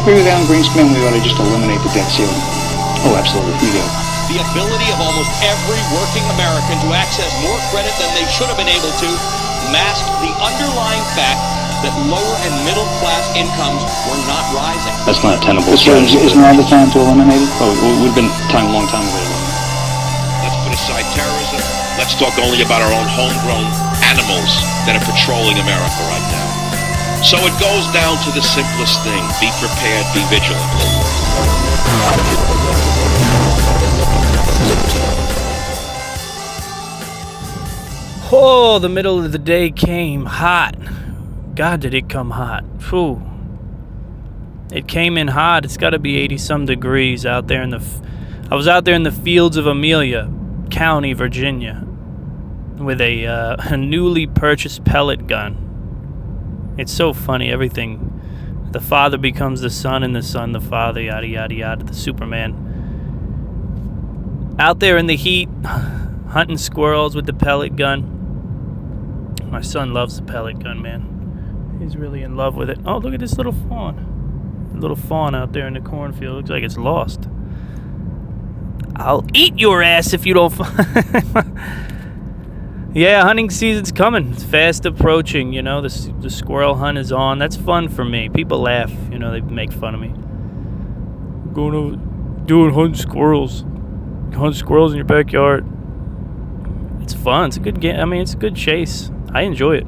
agree with Alan Greenspan, we ought to just eliminate the debt ceiling. Oh, absolutely, we do. The ability of almost every working American to access more credit than they should have been able to masked the underlying fact that lower and middle class incomes were not rising. That's not a tenable strategy. Isn't now the time to eliminate it? Oh, we've been a long time ago. Let's put aside terrorism. Let's talk only about our own homegrown animals that are patrolling America right now. So it goes down to the simplest thing. Be prepared, be vigilant. Oh, the middle of the day came hot. God, did it come hot. Phew. It came in hot. It's got to be 80-some degrees out there I was out there in the fields of Amelia County, Virginia, with a newly purchased pellet gun. It's so funny, everything. The father becomes the son, and the son the father, yada, yada, yada, the Superman. Out there in the heat, hunting squirrels with the pellet gun. My son loves the pellet gun, man. He's really in love with it. Oh, look at this little fawn. A little fawn out there in the cornfield. Looks like it's lost. I'll eat your ass if you don't find... Yeah, hunting season's coming. It's fast approaching, you know. The squirrel hunt is on. That's fun for me. People laugh, you know, they make fun of me. Going over, doing hunting squirrels. Hunt squirrels in your backyard. It's fun. It's a good game. I mean, it's a good chase. I enjoy it.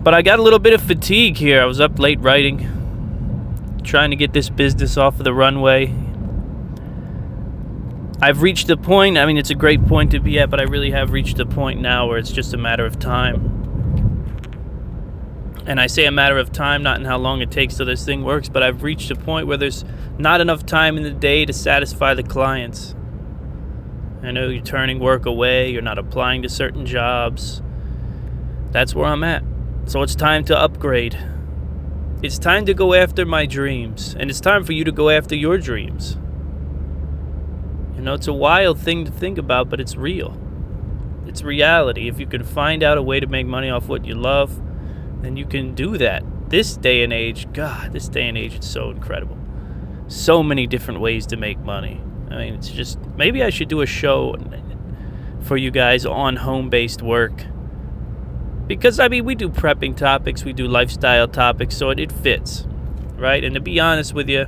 But I got a little bit of fatigue here. I was up late writing, trying to get this business off of the runway. I've reached a point, I mean, it's a great point to be at, but I really have reached a point now where it's just a matter of time. And I say a matter of time, not in how long it takes till this thing works, but I've reached a point where there's not enough time in the day to satisfy the clients. I know you're turning work away, you're not applying to certain jobs. That's where I'm at. So it's time to upgrade. It's time to go after my dreams, and it's time for you to go after your dreams. You know, it's a wild thing to think about, but it's real. It's reality. If you can find out a way to make money off what you love, then you can do that. This day and age, God, this day and age is so incredible. So many different ways to make money. I mean, it's just, maybe I should do a show for you guys on home-based work. Because, I mean, we do prepping topics, we do lifestyle topics, so it fits, right? And to be honest with you,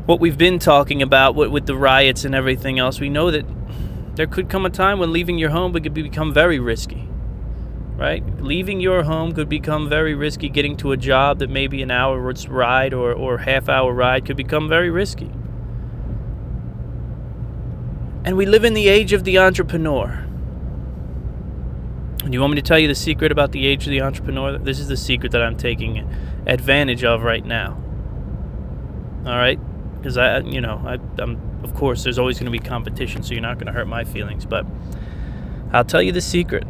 what we've been talking about with the riots and everything else, we know that there could come a time when leaving your home could become very risky, right? Leaving your home could become very risky. Getting to a job that maybe an hour's ride or half-hour ride could become very risky. And we live in the age of the entrepreneur. Do you want me to tell you the secret about the age of the entrepreneur? This is the secret that I'm taking advantage of right now. All right? Because I'm of course, there's always going to be competition, so you're not going to hurt my feelings. But I'll tell you the secret,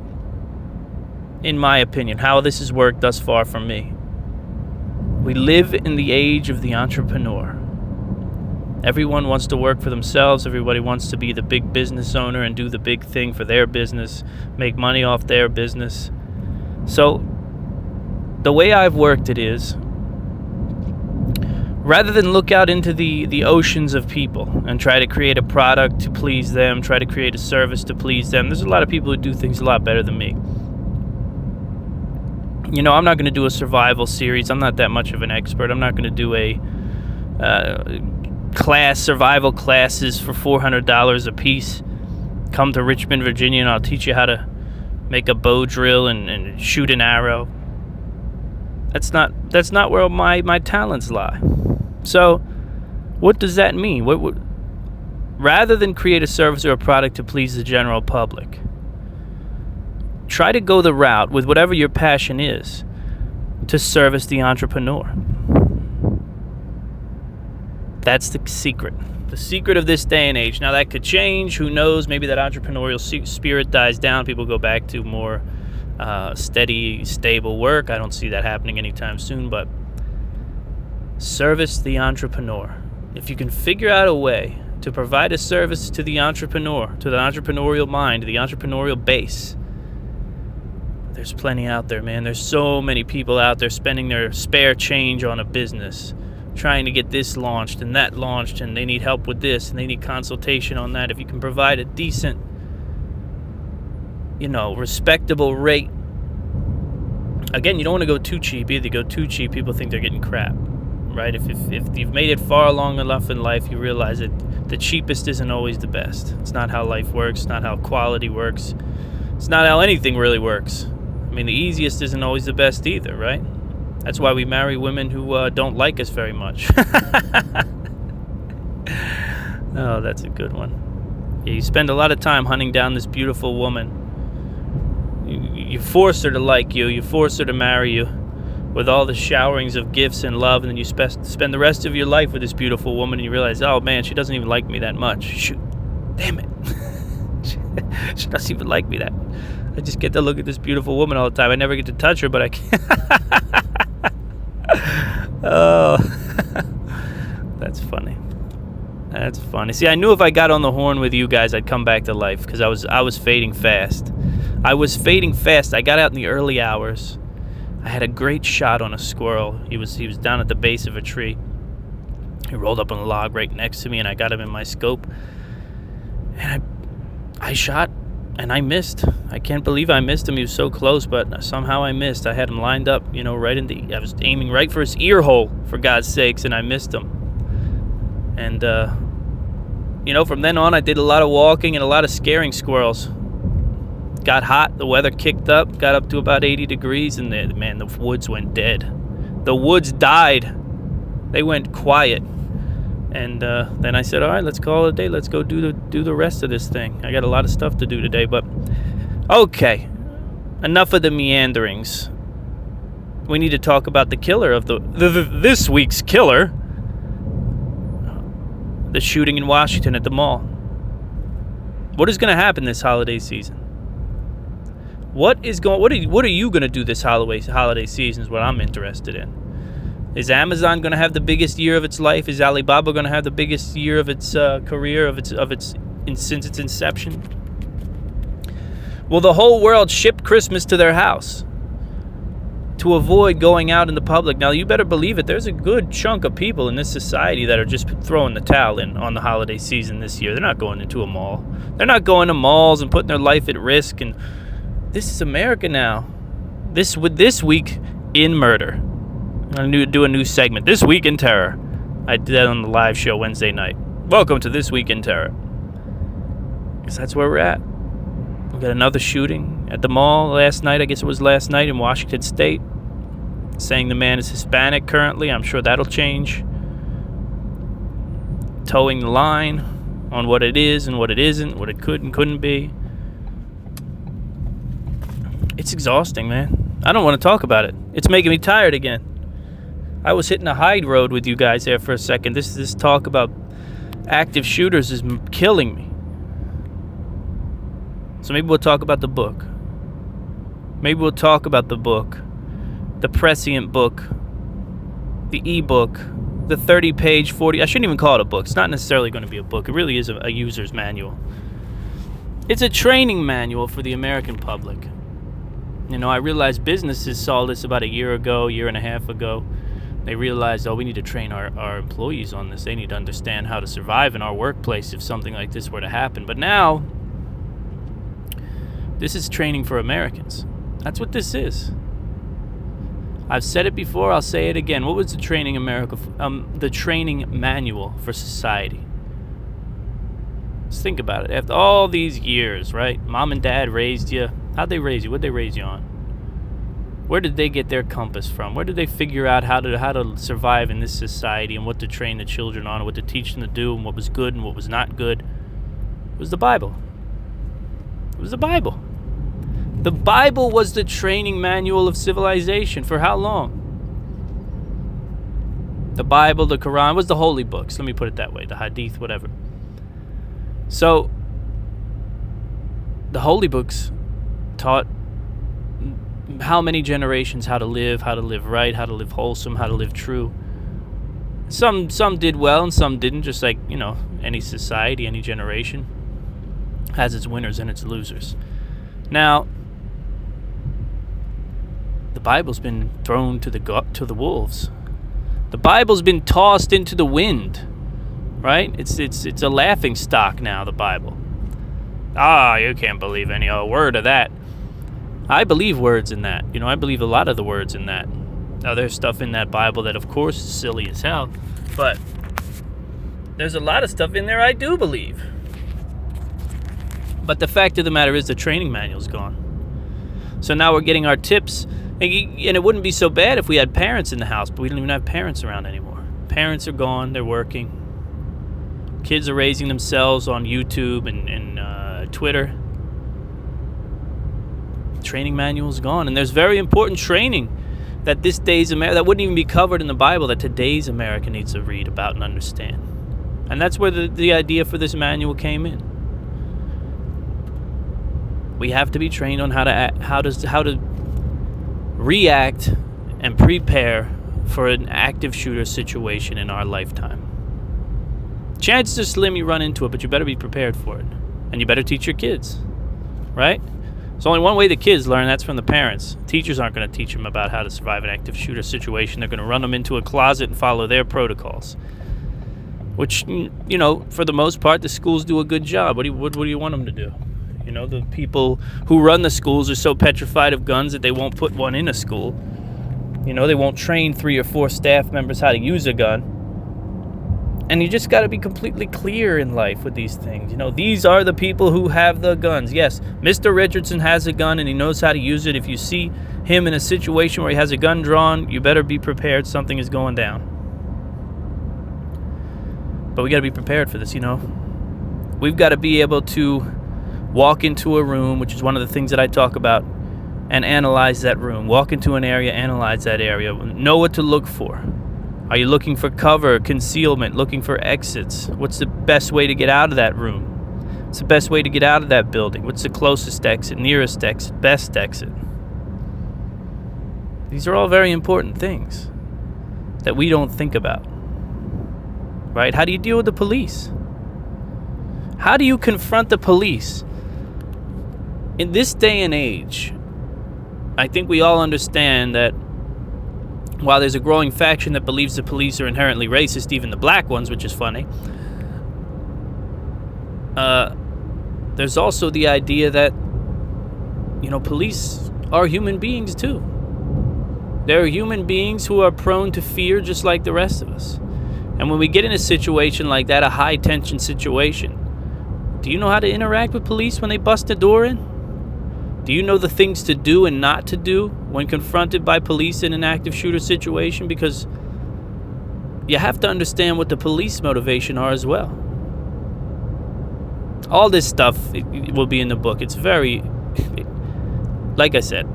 in my opinion, how this has worked thus far for me. We live in the age of the entrepreneur. Everyone wants to work for themselves. Everybody wants to be the big business owner and do the big thing for their business, make money off their business. So the way I've worked it is, rather than look out into the oceans of people and try to create a product to please them, try to create a service to please them, there's a lot of people who do things a lot better than me. You know, I'm not going to do a survival series. I'm not that much of an expert. I'm not going to do a survival classes for $400 a piece. Come to Richmond, Virginia, and I'll teach you how to make a bow drill and shoot an arrow. That's not where my talents lie. So, what does that mean? Rather than create a service or a product to please the general public, try to go the route with whatever your passion is to service the entrepreneur. That's the secret. The secret of this day and age. Now, that could change. Who knows? Maybe that entrepreneurial spirit dies down. People go back to more steady, stable work. I don't see that happening anytime soon, but service the entrepreneur. If you can figure out a way to provide a service to the entrepreneur, to the entrepreneurial mind, to the entrepreneurial base, There's plenty out there, man. There's so many people out there spending their spare change on a business, trying to get this launched and that launched, and they need help with this and they need consultation on that. If you can provide a decent, respectable rate. Again, you don't want to go too cheap either. You go too cheap, people think they're getting crap, right? If you've made it far along enough in life, you realize that the cheapest isn't always the best. It's not how life works. It's not how quality works. It's not how anything really works. I mean, the easiest isn't always the best either, right? That's why we marry women who don't like us very much. Oh, that's a good one. Yeah, you spend a lot of time hunting down this beautiful woman. You force her to like you. You force her to marry you with all the showerings of gifts and love, and then you spend the rest of your life with this beautiful woman, and you realize, oh man, she doesn't even like me that much. Shoot, damn it. She doesn't even like me that much. I just get to look at this beautiful woman all the time. I never get to touch her, but I can. Oh, that's funny. That's funny. See, I knew if I got on the horn with you guys, I'd come back to life, because I was fading fast. I was fading fast. I got out in the early hours. I had a great shot on a squirrel. He was down at the base of a tree. He rolled up on a log right next to me, and I got him in my scope. And I shot, and I missed. I can't believe I missed him. He was so close, but somehow I missed. I had him lined up, right in I was aiming right for his ear hole, for God's sakes, and I missed him. And, from then on, I did a lot of walking and a lot of scaring squirrels. Got hot, the weather kicked up, got up to about 80 degrees, and the woods went dead. The woods died. They went quiet. And then I said, all right, let's call it a day. Let's go do the rest of this thing. I got a lot of stuff to do today, but okay. Enough of the meanderings. We need to talk about the killer of this week's killer. The shooting in Washington at the mall. What is going to happen this holiday season? What are you going to do this holiday season is what I'm interested in. Is Amazon going to have the biggest year of its life? Is Alibaba going to have the biggest year of its career since its inception? Will the whole world ship Christmas to their house to avoid going out in the public? Now, you better believe it. There's a good chunk of people in this society that are just throwing the towel in on the holiday season this year. They're not going into a mall. They're not going to malls and putting their life at risk. And this is America now. This week in murder. I'm going to do a new segment. This Week in Terror. I did that on the live show Wednesday night. Welcome to This Week in Terror. Because that's where we're at. We got another shooting at the mall last night. I guess it was last night in Washington State. Saying the man is Hispanic currently. I'm sure that'll change. Towing the line on what it is and what it isn't, what it could and couldn't be. It's exhausting, man. I don't want to talk about it. It's making me tired again. I was hitting a high road with you guys there for a second. This talk about active shooters is killing me. So maybe we'll talk about the book. Maybe we'll talk about the book. The prescient book. The e-book. The 30-page, 40... I shouldn't even call it a book. It's not necessarily going to be a book. It really is a user's manual. It's a training manual for the American public. I realized businesses saw this about a year and a half ago. They realized, we need to train our employees on this. They need to understand how to survive in our workplace if something like this were to happen. But now, this is training for Americans. That's what this is. I've said it before, I'll say it again. What was the training the training manual for society? Just think about it. After all these years, right? Mom and dad raised you. How'd they raise you? What'd they raise you on? Where did they get their compass from? Where did they figure out how to survive in this society and what to train the children on, and what to teach them to do, and what was good and what was not good? It was the Bible. It was the Bible. The Bible was the training manual of civilization. For how long? The Bible, the Quran, was the holy books. Let me put it that way. The Hadith, whatever. So, the holy books taught how many generations how to live right, how to live wholesome, how to live true. Some did well and some didn't, just like, any society, any generation has its winners and its losers. Now, the Bible's been thrown to the wolves. The Bible's been tossed into the wind, right? It's a laughing stock now, the Bible. You can't believe any word of that. I believe words in that. I believe a lot of the words in that. Now, there's stuff in that Bible that, of course, is silly as hell, but there's a lot of stuff in there I do believe. But the fact of the matter is the training manual's gone. So now we're getting our tips, and it wouldn't be so bad if we had parents in the house, but we don't even have parents around anymore. Parents are gone, they're working. Kids are raising themselves on YouTube and Twitter. Training manual's gone, and there's very important training that this day's America, that wouldn't even be covered in the Bible, that today's America needs to read about and understand. And that's where the idea for this manual came in. We have to be trained on how to react and prepare for an active shooter situation in our lifetime. Chances are slim you run into it, but you better be prepared for it. And you better teach your kids, right? There's only one way the kids learn, that's from the parents. Teachers aren't going to teach them about how to survive an active shooter situation. They're going to run them into a closet and follow their protocols. Which, for the most part, the schools do a good job. What do you want them to do? The people who run the schools are so petrified of guns that they won't put one in a school. They won't train 3 or 4 staff members how to use a gun. And you just got to be completely clear in life with these things. These are the people who have the guns. Yes, Mr. Richardson has a gun and he knows how to use it. If you see him in a situation where he has a gun drawn, you better be prepared. Something is going down. But we got to be prepared for this, We've got to be able to walk into a room, which is one of the things that I talk about, and analyze that room. Walk into an area, analyze that area. Know what to look for. Are you looking for cover, concealment, looking for exits? What's the best way to get out of that room? What's the best way to get out of that building? What's the closest exit, nearest exit, best exit? These are all very important things that we don't think about. Right? How do you deal with the police? How do you confront the police? In this day and age, I think we all understand that while there's a growing faction that believes the police are inherently racist, even the black ones, which is funny, there's also the idea that, police are human beings too. They're human beings who are prone to fear just like the rest of us. And when we get in a situation like that, a high-tension situation, do you know how to interact with police when they bust a door in? Do you know the things to do and not to do when confronted by police in an active shooter situation? Because you have to understand what the police motivation are as well. All this stuff it will be in the book. It's very, like I said,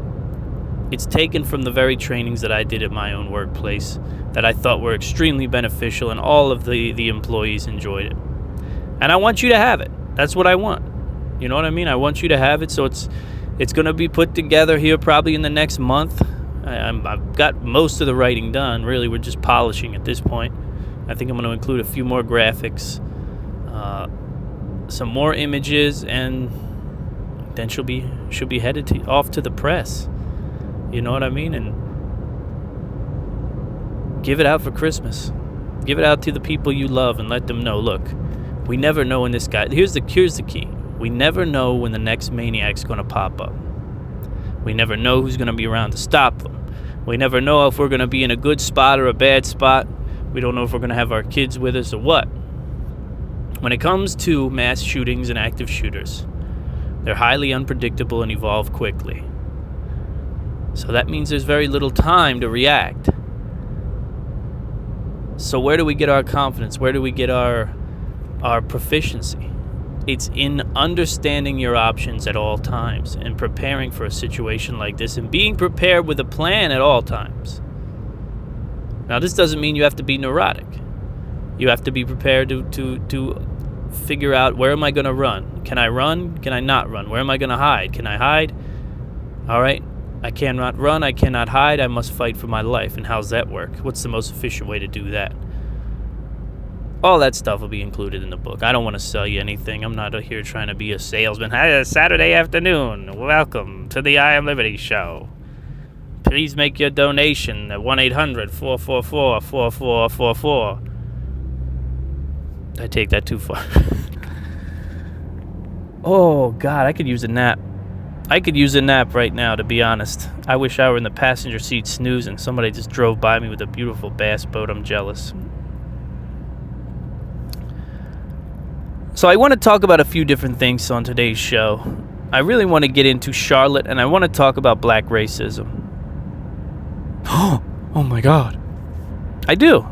it's taken from the very trainings that I did at my own workplace that I thought were extremely beneficial, and all of the employees enjoyed it. And I want you to have it. That's what I want. You know what I mean? I want you to have it, so it's going to be put together here probably in the next month. I've got most of the writing done. Really, we're just polishing at this point. I think I'm going to include a few more graphics, some more images, and then she'll be headed off to the press. You know what I mean? And give it out for Christmas. Give it out to the people you love and let them know, look, we never know when this guy... Here's the key. We never know when the next maniac's going to pop up. We never know who's going to be around to stop them. We never know if we're going to be in a good spot or a bad spot. We don't know if we're going to have our kids with us or what. When it comes to mass shootings and active shooters, they're highly unpredictable and evolve quickly. So that means there's very little time to react. So where do we get our confidence? Where do we get our proficiency? It's in understanding your options at all times and preparing for a situation like this and being prepared with a plan at all times. Now, this doesn't mean you have to be neurotic. You have to be prepared to figure out, where am I going to run? Can I run? Can I not run? Where am I going to hide? Can I hide? All right. I cannot run. I cannot hide. I must fight for my life. And how's that work? What's the most efficient way to do that? All that stuff will be included in the book. I don't want to sell you anything. I'm not here trying to be a salesman. Hey, it's Saturday afternoon. Welcome to the I Am Liberty show. Please make your donation at 1-800-444-4444. I take that too far. Oh, God, I could use a nap. I could use a nap right now, to be honest. I wish I were in the passenger seat snoozing. Somebody just drove by me with a beautiful bass boat. I'm jealous. So I want to talk about a few different things on today's show. I really want to get into Charlotte, and I want to talk about black racism. Oh my God. I do.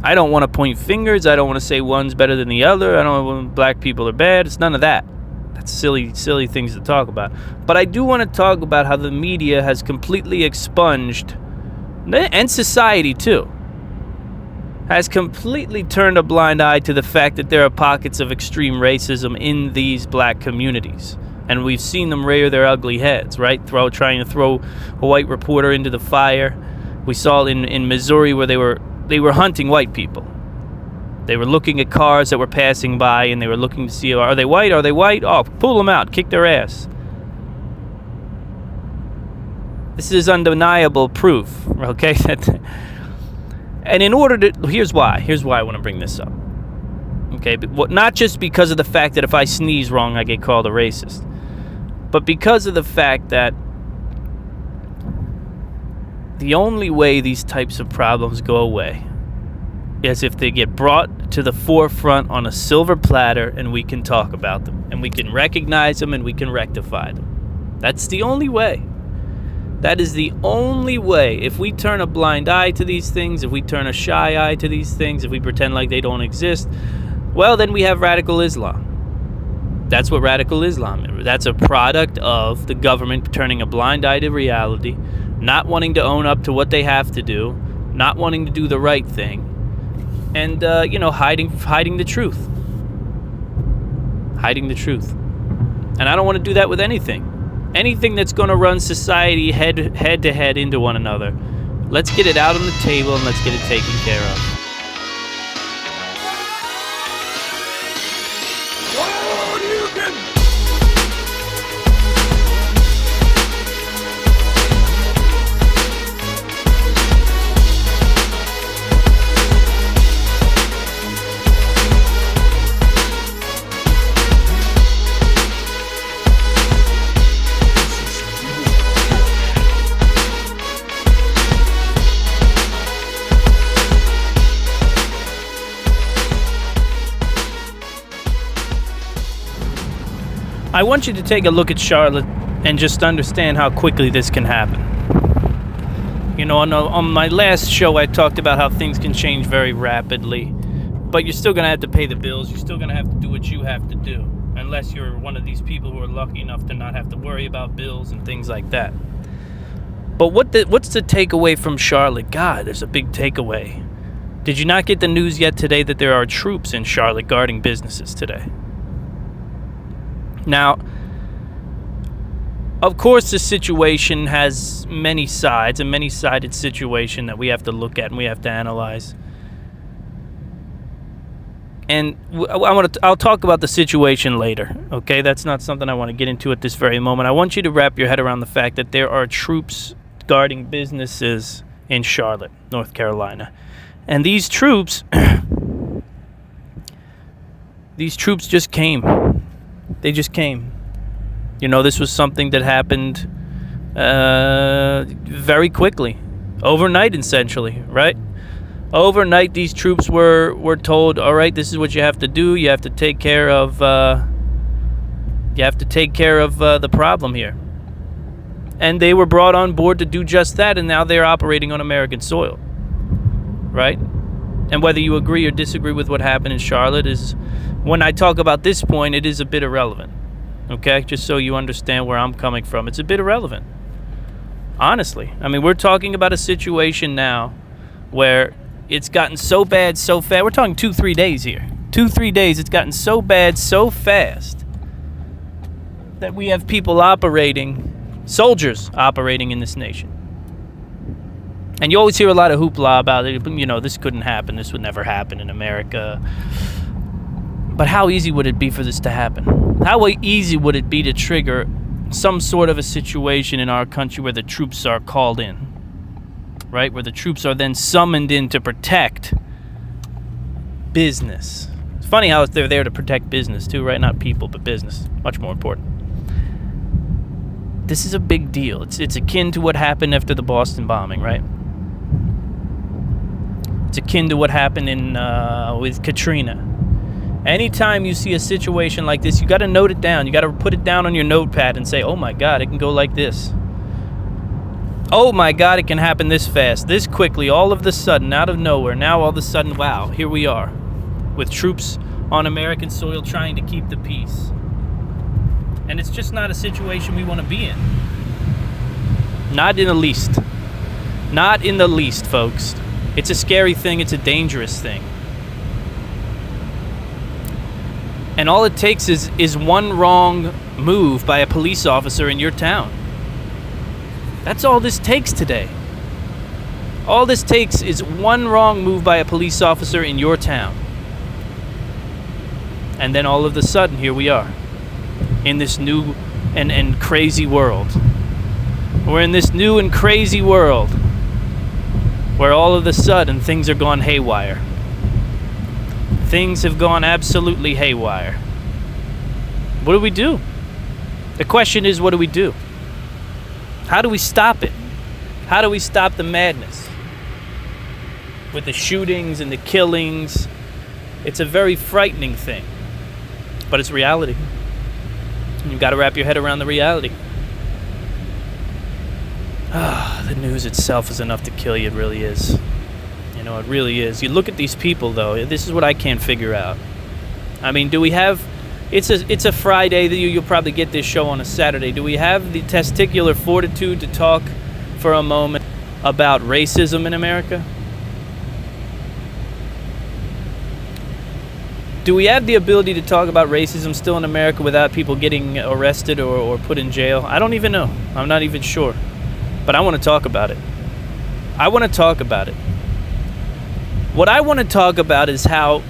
I don't want to point fingers. I don't want to say one's better than the other. I don't want black people are bad. It's none of that. That's silly things to talk about. But I do want to talk about how the media has completely expunged, and society too, has completely turned a blind eye to the fact that there are pockets of extreme racism in these black communities. And we've seen them rear their ugly heads, right? Trying to throw a white reporter into the fire. We saw in Missouri where they were hunting white people. They were looking at cars that were passing by, and they were looking to see, are they white? Are they white? Oh, pull them out. Kick their ass. This is undeniable proof, okay? And in order to... Here's why I want to bring this up. Okay? But not just because of the fact that if I sneeze wrong, I get called a racist. But because of the fact that the only way these types of problems go away is if they get brought to the forefront on a silver platter and we can talk about them. And we can recognize them and we can rectify them. That's the only way. That is the only way. If we turn a blind eye to these things, if we turn a shy eye to these things, if we pretend like they don't exist, well, then we have radical Islam. That's what radical Islam is. That's a product of the government turning a blind eye to reality, not wanting to own up to what they have to do, not wanting to do the right thing, and, hiding the truth. Hiding the truth. And I don't want to do that with anything. Anything that's going to run society head to head into one another. Let's get it out on the table and let's get it taken care of. I want you to take a look at Charlotte and just understand how quickly this can happen. You know, on my last show, I talked about how things can change very rapidly, but you're still going to have to pay the bills. You're still going to have to do what you have to do, unless you're one of these people who are lucky enough to not have to worry about bills and things like that. But what's the takeaway from Charlotte? God, there's a big takeaway. Did you not get the news yet today that there are troops in Charlotte guarding businesses today? Now, of course, the situation has many sides, a many-sided situation that we have to look at and we have to analyze. And I'll talk about the situation later, okay? That's not something I want to get into at this very moment. I want you to wrap your head around the fact that there are troops guarding businesses in Charlotte, North Carolina. And these troops just came. They just came. You know, this was something that happened very quickly. Overnight, essentially, right? Overnight, these troops were told, all right, this is what you have to do. You have to take care of the problem here. And they were brought on board to do just that, and now they're operating on American soil, right? And whether you agree or disagree with what happened in Charlotte is, when I talk about this point, it is a bit irrelevant, okay? Just so you understand where I'm coming from. It's a bit irrelevant, honestly. I mean, we're talking about a situation now where it's gotten so bad so fast. We're talking 2-3 days here. 2-3 days, it's gotten so bad so fast that we have people soldiers operating in this nation. And you always hear a lot of hoopla about it. You know, this couldn't happen. This would never happen in America. But how easy would it be for this to happen? How easy would it be to trigger some sort of a situation in our country where the troops are called in, right? Where the troops are then summoned in to protect business. It's funny how they're there to protect business too, right? Not people, but business. Much more important. This is a big deal. It's akin to what happened after the Boston bombing, right? It's akin to what happened with Katrina. Anytime you see a situation like this, you got to note it down. You got to put it down on your notepad and say, oh my God, it can go like this. Oh my God, it can happen this fast, this quickly, all of a sudden, out of nowhere. Now all of a sudden, wow, here we are with troops on American soil trying to keep the peace. And it's just not a situation we want to be in. Not in the least. Not in the least, folks. It's a scary thing. It's a dangerous thing. And all it takes is one wrong move by a police officer in your town. That's all this takes today. All this takes is one wrong move by a police officer in your town. And then all of a sudden, here we are. In this new and crazy world. We're in this new and crazy world where all of a sudden things are gone haywire. Things have gone absolutely haywire. What do we do? The question is, what do we do? How do we stop it? How do we stop the madness? With the shootings and the killings, it's a very frightening thing. But it's reality. You've got to wrap your head around the reality. The news itself is enough to kill you. It really is. You know, it really is. You look at these people, though. This is what I can't figure out. I mean, do we have... It's a Friday. You'll probably get this show on a Saturday. Do we have the testicular fortitude to talk for a moment about racism in America? Do we have the ability to talk about racism still in America without people getting arrested or put in jail? I don't even know. I'm not even sure. But I want to talk about it. I want to talk about it. What I want to talk about is how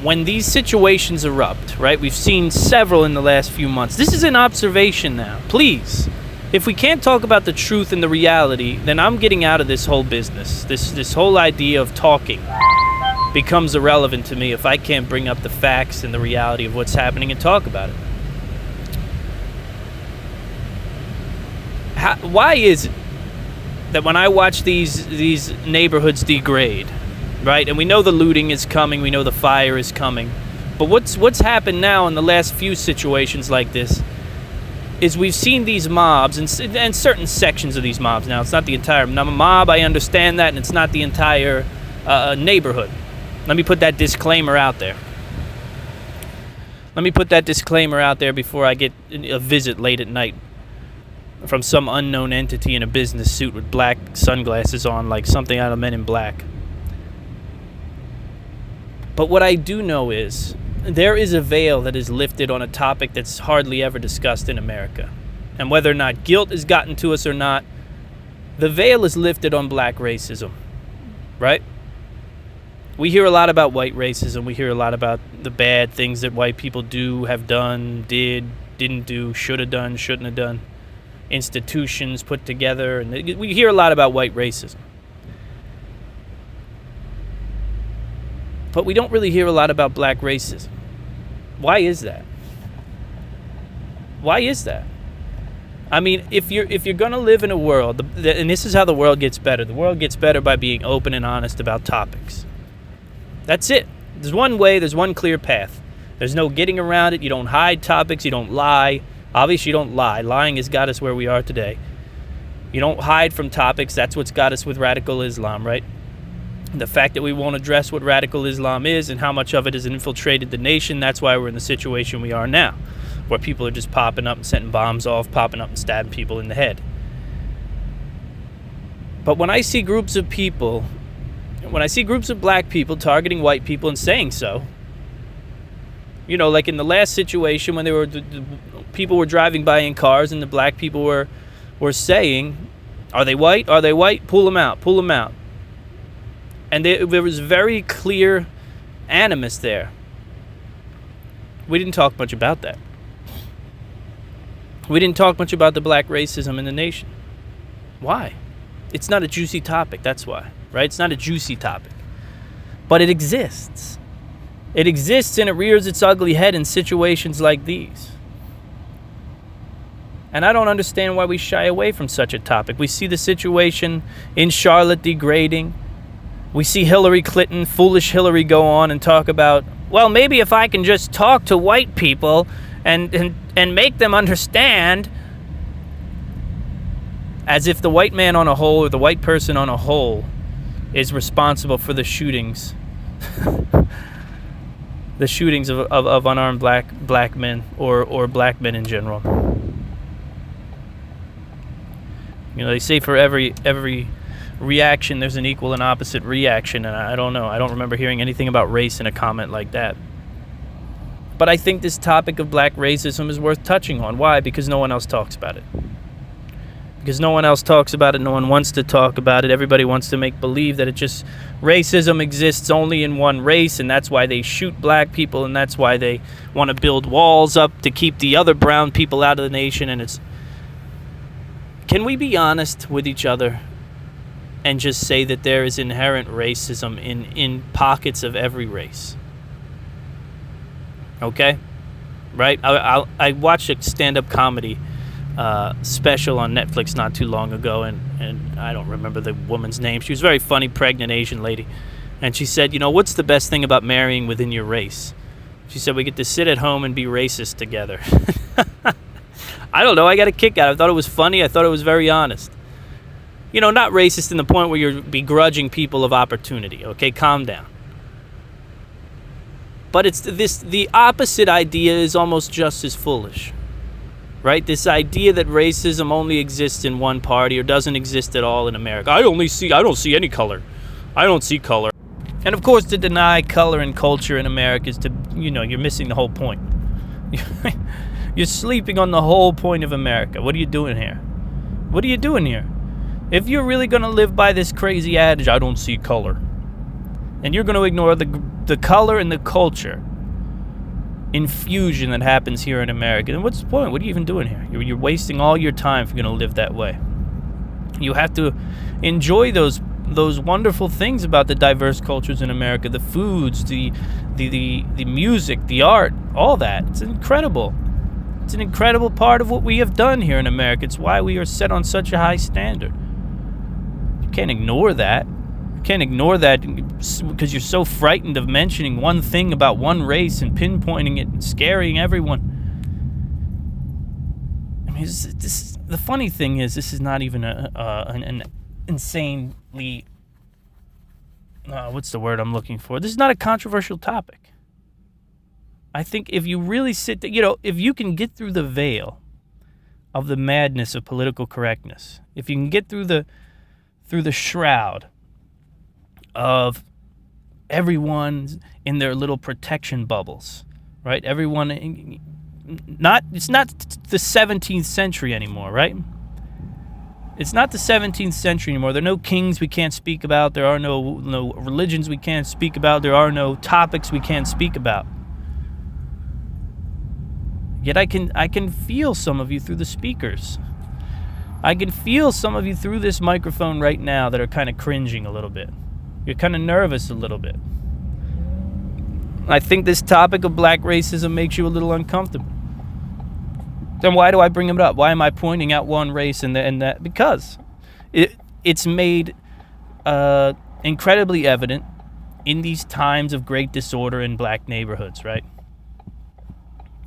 when these situations erupt, right? We've seen several in the last few months. This is an observation now. Please, if we can't talk about the truth and the reality, then I'm getting out of this whole business. This whole idea of talking becomes irrelevant to me if I can't bring up the facts and the reality of what's happening and talk about it. Why is it that when I watch these neighborhoods degrade, right? And we know the looting is coming, we know the fire is coming, but what's happened now in the last few situations like this is we've seen these mobs and certain sections of these mobs. Now, it's not the entire mob, I understand that, and it's not the entire neighborhood. Let me put that disclaimer out there. Let me put that disclaimer out there before I get a visit late at night from some unknown entity in a business suit with black sunglasses on, like something out of Men in Black. But what I do know is there is a veil that is lifted on a topic that's hardly ever discussed in America. And whether or not guilt has gotten to us or not, the veil is lifted on black racism, right? We hear a lot about white racism. We hear a lot about the bad things that white people do, have done, did, didn't do, should have done, shouldn't have done. Institutions put together. And we hear a lot about white racism. But we don't really hear a lot about black racism. Why is that? Why is that? I mean, if you're going to live in a world, and this is how the world gets better. The world gets better by being open and honest about topics. That's it. There's one way, there's one clear path. There's no getting around it. You don't hide topics. You don't lie. Obviously, you don't lie. Lying has got us where we are today. You don't hide from topics. That's what's got us with radical Islam, right? The fact that we won't address what radical Islam is and how much of it has infiltrated the nation, that's why we're in the situation we are now, where people are just popping up and setting bombs off, popping up and stabbing people in the head. But when I see groups of people, when I see groups of black people targeting white people and saying so, you know, like in the last situation when the people were driving by in cars and the black people were saying, are they white? Are they white? Pull them out. Pull them out. And there was very clear animus there. We didn't talk much about that. We didn't talk much about the black racism in the nation. Why? It's not a juicy topic, that's why, right? It's not a juicy topic. But it exists. It exists and it rears its ugly head in situations like these. And I don't understand why we shy away from such a topic. We see the situation in Charlotte degrading. We see Hillary Clinton, foolish Hillary, go on and talk about, well, maybe if I can just talk to white people and make them understand, as if the white man on a whole or the white person on a whole is responsible for the shootings. The shootings of unarmed black men or black men in general. You know, they say for every reaction there's an equal and opposite reaction, and I don't know. I don't remember hearing anything about race in a comment like that. But I think this topic of black racism is worth touching on. Why? Because no one else talks about it. Because no one else talks about it, no one wants to talk about it. Everybody wants to make believe that racism exists only in one race, and that's why they shoot black people, and that's why they want to build walls up to keep the other brown people out of the nation. And can we be honest with each other and just say that there is inherent racism in pockets of every race? Okay? Right? I watched a stand-up comedy special on Netflix not too long ago, and I don't remember the woman's name. She was a very funny, pregnant Asian lady, and she said, you know, what's the best thing about marrying within your race? She said, we get to sit at home and be racist together. I don't know, I got a kick out of it. I thought it was funny. I thought it was very honest. You know, not racist in the point where you're begrudging people of opportunity. Okay, calm down. But the opposite idea is almost just as foolish. Right? This idea that racism only exists in one party or doesn't exist at all in America. I don't see any color. I don't see color. And of course, to deny color and culture in America is you're missing the whole point. You're sleeping on the whole point of America. What are you doing here? What are you doing here? If you're really going to live by this crazy adage, I don't see color, and you're going to ignore the color and the culture infusion that happens here in America, then what's the point? What are you even doing here? You're wasting all your time if you're going to live that way. You have to enjoy those wonderful things about the diverse cultures in America, the foods, the music, the art, all that. It's incredible. It's an incredible part of what we have done here in America. It's why we are set on such a high standard. You can't ignore that. You can't ignore that because you're so frightened of mentioning one thing about one race and pinpointing it and scaring everyone. I mean, the funny thing is, this is not even an insanely... what's the word I'm looking for? This is not a controversial topic. I think if you really if you can get through the veil of the madness of political correctness, if you can get through the shroud of everyone in their little protection bubbles, right? Everyone, it's not the 17th century anymore, right? It's not the 17th century anymore. There are no kings we can't speak about. There are no religions we can't speak about. There are no topics we can't speak about. Yet I can feel some of you through the speakers. I can feel some of you through this microphone right now that are kind of cringing a little bit. You're kind of nervous a little bit. I think this topic of black racism makes you a little uncomfortable. Then why do I bring it up? Why am I pointing out one race and that? Because it's made incredibly evident in these times of great disorder in black neighborhoods, right?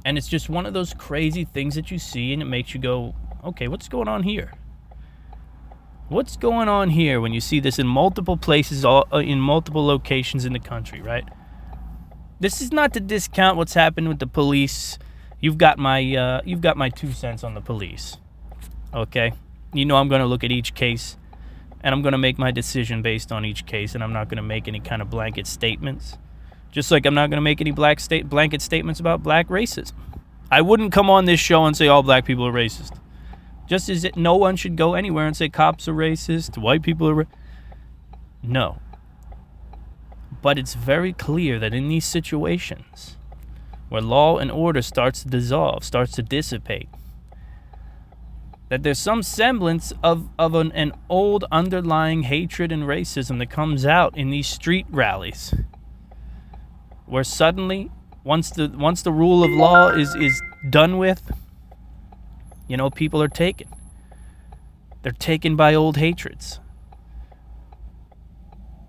And it's just one of those crazy things that you see, and it makes you go, okay, what's going on here? What's going on here when you see this in multiple places, in multiple locations in the country, right? This is not to discount what's happened with the police. You've got my 2 cents on the police, okay? You know I'm going to look at each case, and I'm going to make my decision based on each case, and I'm not going to make any kind of blanket statements. Just like I'm not going to make any blanket statements about black racism. I wouldn't come on this show and say all black people are racist. Just as no one should go anywhere and say cops are racist, white people are No. But it's very clear that in these situations where law and order starts to dissolve, starts to dissipate, that there's some semblance of an old underlying hatred and racism that comes out in these street rallies, where suddenly, once the rule of law is done with, people are taken. They're taken by old hatreds.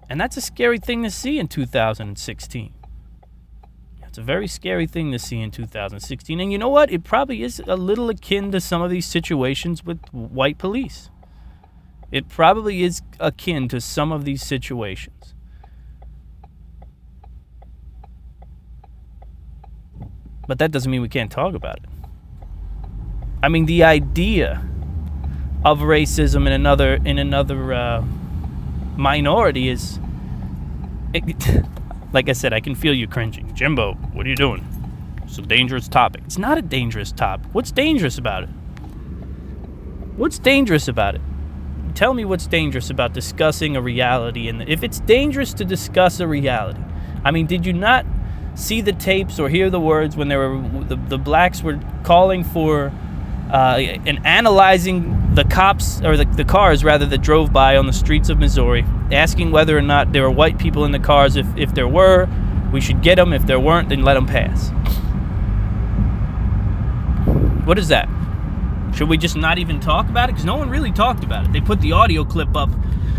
And that's a scary thing to see in 2016. It's a very scary thing to see in 2016. And you know what? It probably is a little akin to some of these situations with white police. It probably is akin to some of these situations. But that doesn't mean we can't talk about it. I mean, the idea of racism in another minority is... like I said, I can feel you cringing. Jimbo, what are you doing? It's a dangerous topic. It's not a dangerous topic. What's dangerous about it? What's dangerous about it? Tell me what's dangerous about discussing a reality. And if it's dangerous to discuss a reality, I mean, did you not see the tapes or hear the words when the blacks were calling for and analyzing the cops, or the cars rather, that drove by on the streets of Missouri, asking whether or not there were white people in the cars. If there were, we should get them. If there weren't, then let them pass. What is that? Should we just not even talk about it? Because no one really talked about it. They put the audio clip up,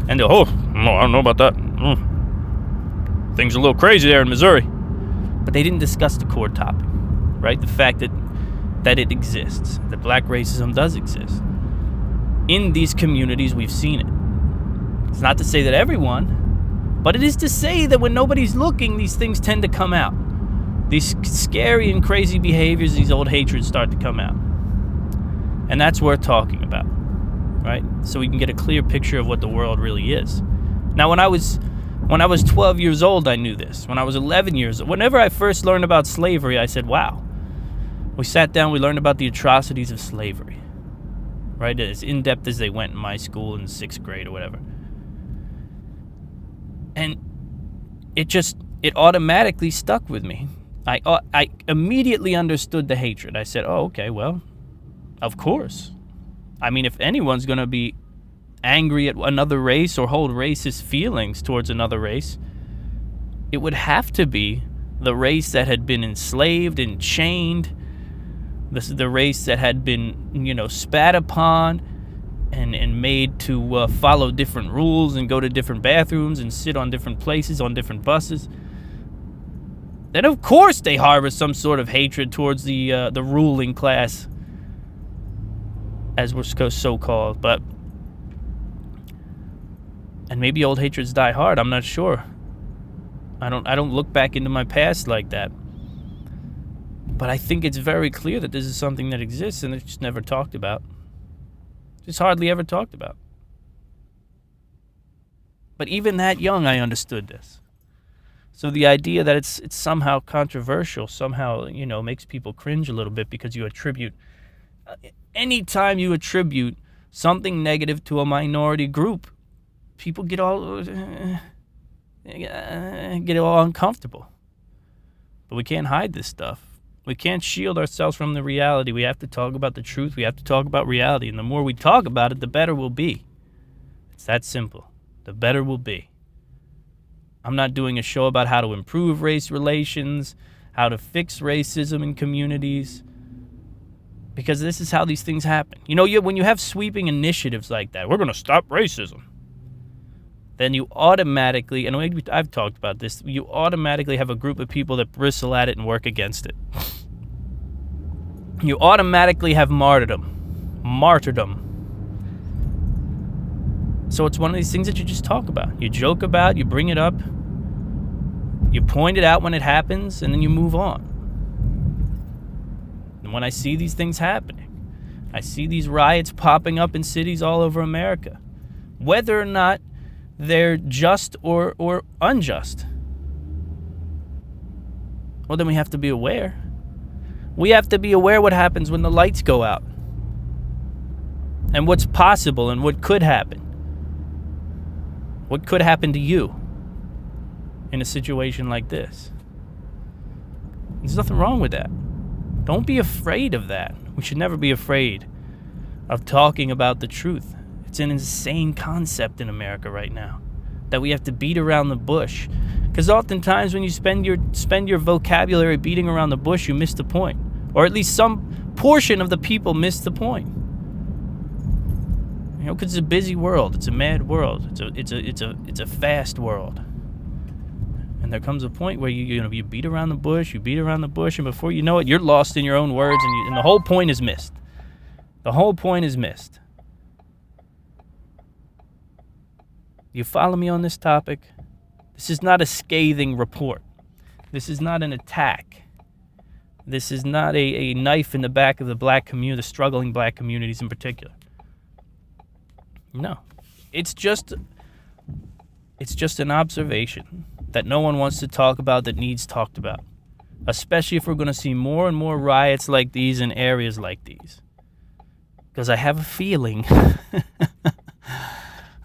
and no, I don't know about that. Things are a little crazy there in Missouri. But they didn't discuss the core topic, right? The fact that it exists, that black racism does exist. In these communities, we've seen it. It's not to say that everyone, but it is to say that when nobody's looking, these things tend to come out. These scary and crazy behaviors, these old hatreds start to come out. And that's worth talking about, right? So we can get a clear picture of what the world really is. Now, when I was 12 years old, I knew this. When I was 11 years old, whenever I first learned about slavery, I said, wow. We sat down, we learned about the atrocities of slavery, right? As in-depth as they went in my school in 6th grade or whatever. And it automatically stuck with me. I immediately understood the hatred. I said, oh, okay, well, of course. I mean, if anyone's going to be angry at another race or hold racist feelings towards another race, it would have to be the race that had been enslaved and chained. This is the race that had been, spat upon and made to follow different rules and go to different bathrooms and sit on different places on different buses. Then, of course, they harbor some sort of hatred towards the ruling class, as we're so-called. But, and maybe old hatreds die hard. I'm not sure. I don't look back into my past like that. But I think it's very clear that this is something that exists and it's just never talked about. Just hardly ever talked about. But even that young, I understood this. So the idea that it's somehow controversial, somehow, makes people cringe a little bit because you attribute... anytime you attribute something negative to a minority group, people get all uncomfortable. But we can't hide this stuff. We can't shield ourselves from the reality. We have to talk about the truth. We have to talk about reality. And the more we talk about it, the better we'll be. It's that simple. The better we'll be. I'm not doing a show about how to improve race relations, how to fix racism in communities, because this is how these things happen. When you have sweeping initiatives like that, we're going to stop racism, then you automatically, and I've talked about this, you automatically have a group of people that bristle at it and work against it. You automatically have martyrdom. So it's one of these things that you just talk about. You joke about, you bring it up, you point it out when it happens, and then you move on. And when I see these things happening, I see these riots popping up in cities all over America, whether or not they're just or unjust, well, then we have to be aware. We have to be aware what happens when the lights go out and what's possible and what could happen. What could happen to you in a situation like this? There's nothing wrong with that. Don't be afraid of that. We should never be afraid of talking about the truth. It's an insane concept in America right now that we have to beat around the bush. Because oftentimes when you spend your vocabulary beating around the bush, you miss the point. Or at least some portion of the people miss the point. You know, because it's a busy world. It's a mad world. It's a fast world. And there comes a point where you beat around the bush, and before you know it, you're lost in your own words, and the whole point is missed. The whole point is missed. You follow me on this topic? This is not a scathing report. This is not an attack. This is not a knife in the back of the black community, the struggling black communities in particular. No. It's just an observation that no one wants to talk about that needs talked about. Especially if we're going to see more and more riots like these in areas like these. Because I have a feeling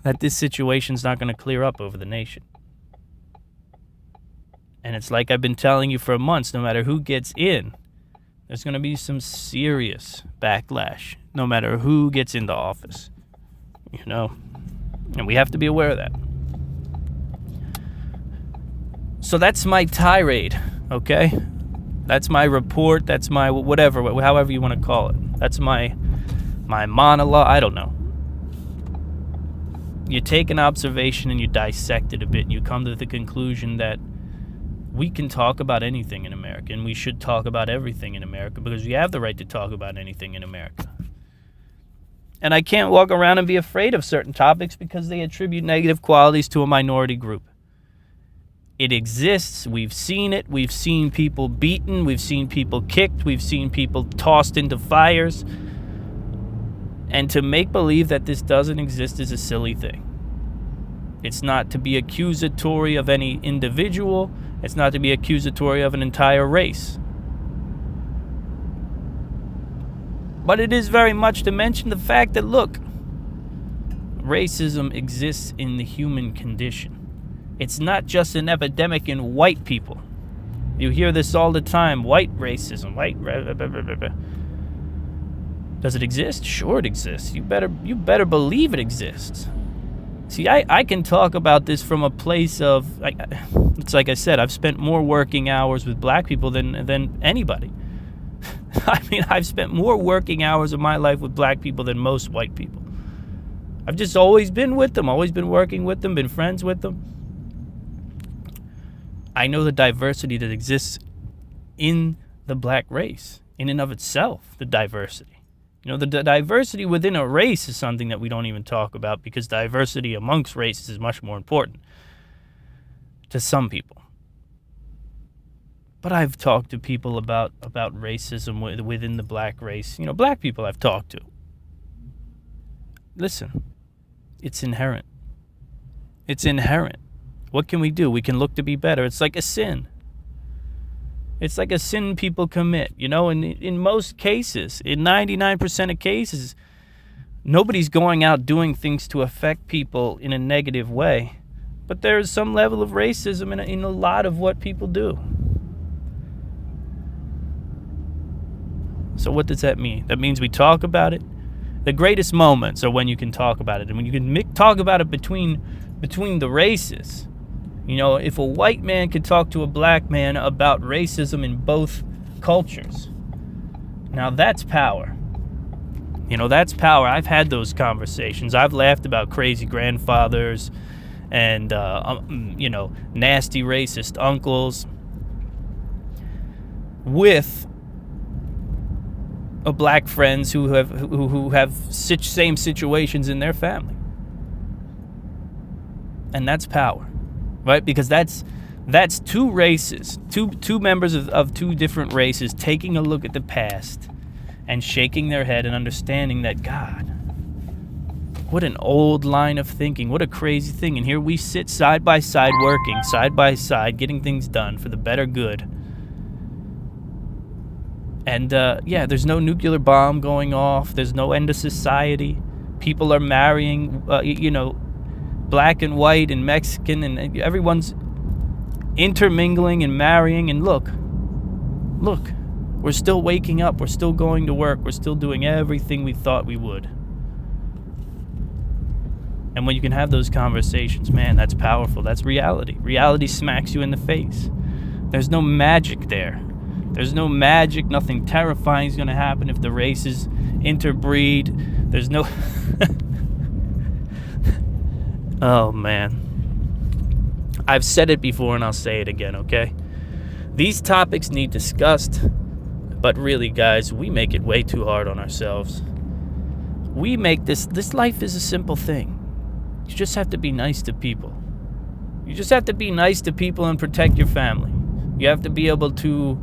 that this situation's not going to clear up over the nation. And it's like I've been telling you for months, no matter who gets in, there's going to be some serious backlash, no matter who gets into office. You know? And we have to be aware of that. So that's my tirade, okay? That's my report, that's my whatever, however you want to call it. That's my monologue, I don't know. You take an observation and you dissect it a bit and you come to the conclusion that we can talk about anything in America, and we should talk about everything in America because we have the right to talk about anything in America. And I can't walk around and be afraid of certain topics because they attribute negative qualities to a minority group. It exists. We've seen it. We've seen people beaten. We've seen people kicked. We've seen people tossed into fires. And to make believe that this doesn't exist is a silly thing. It's not to be accusatory of any individual. It's not to be accusatory of an entire race. But it is very much to mention the fact that, look, racism exists in the human condition. It's not just an epidemic in white people. You hear this all the time, white racism, Does it exist? Sure it exists. You better believe it exists. See, I can talk about this from a place of, it's like I said, I've spent more working hours with black people than anybody. I mean, I've spent more working hours of my life with black people than most white people. I've just always been with them, always been working with them, been friends with them. I know the diversity that exists in the black race, in and of itself, the diversity. You know, the diversity within a race is something that we don't even talk about because diversity amongst races is much more important to some people. But I've talked to people about racism within the black race. You know, black people I've talked to. Listen, it's inherent. It's inherent. What can we do? We can look to be better. It's like a sin. It's like a sin people commit, you know, and in most cases, in 99% of cases, nobody's going out doing things to affect people in a negative way. But there's some level of racism in a lot of what people do. So what does that mean? That means we talk about it. The greatest moments are when you can talk about it. And when you can talk about it between the races. You know, if a white man could talk to a black man about racism in both cultures, now that's power. You know, that's power. I've had those conversations. I've laughed about crazy grandfathers and, nasty racist uncles with black friends who have same situations in their family. And that's power. Right, because that's two races, two members of two different races taking a look at the past and shaking their head and understanding that, God, what an old line of thinking, what a crazy thing. And here we sit side by side, working side by side, getting things done for the better good. And there's no nuclear bomb going off. There's no end of society. People are marrying, black and white and Mexican, and everyone's intermingling and marrying. And look, We're still waking up. We're still going to work. We're still doing everything we thought we would. And when you can have those conversations, man, that's powerful. That's reality. Reality smacks you in the face. There's no magic there. There's no magic. Nothing terrifying is going to happen if the races interbreed. There's no... Oh, man. I've said it before and I'll say it again, okay? These topics need discussed, but really, guys, we make it way too hard on ourselves. We make this life is a simple thing. You just have to be nice to people. You just have to be nice to people and protect your family. You have to be able to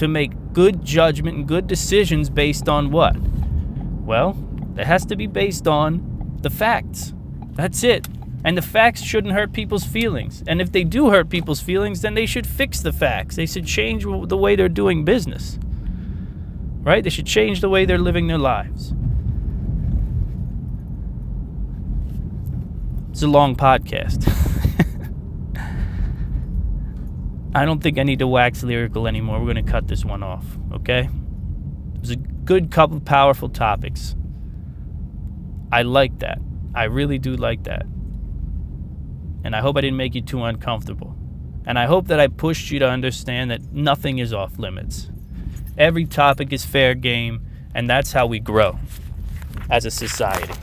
make good judgment and good decisions based on what? Well, it has to be based on the facts. That's it. And the facts shouldn't hurt people's feelings. And if they do hurt people's feelings, then they should fix the facts. They should change the way they're doing business. Right? They should change the way they're living their lives. It's a long podcast. I don't think I need to wax lyrical anymore. We're going to cut this one off, okay? It was a good couple of powerful topics. I like that. I really do like that. And I hope I didn't make you too uncomfortable. And I hope that I pushed you to understand that nothing is off limits. Every topic is fair game, and that's how we grow as a society.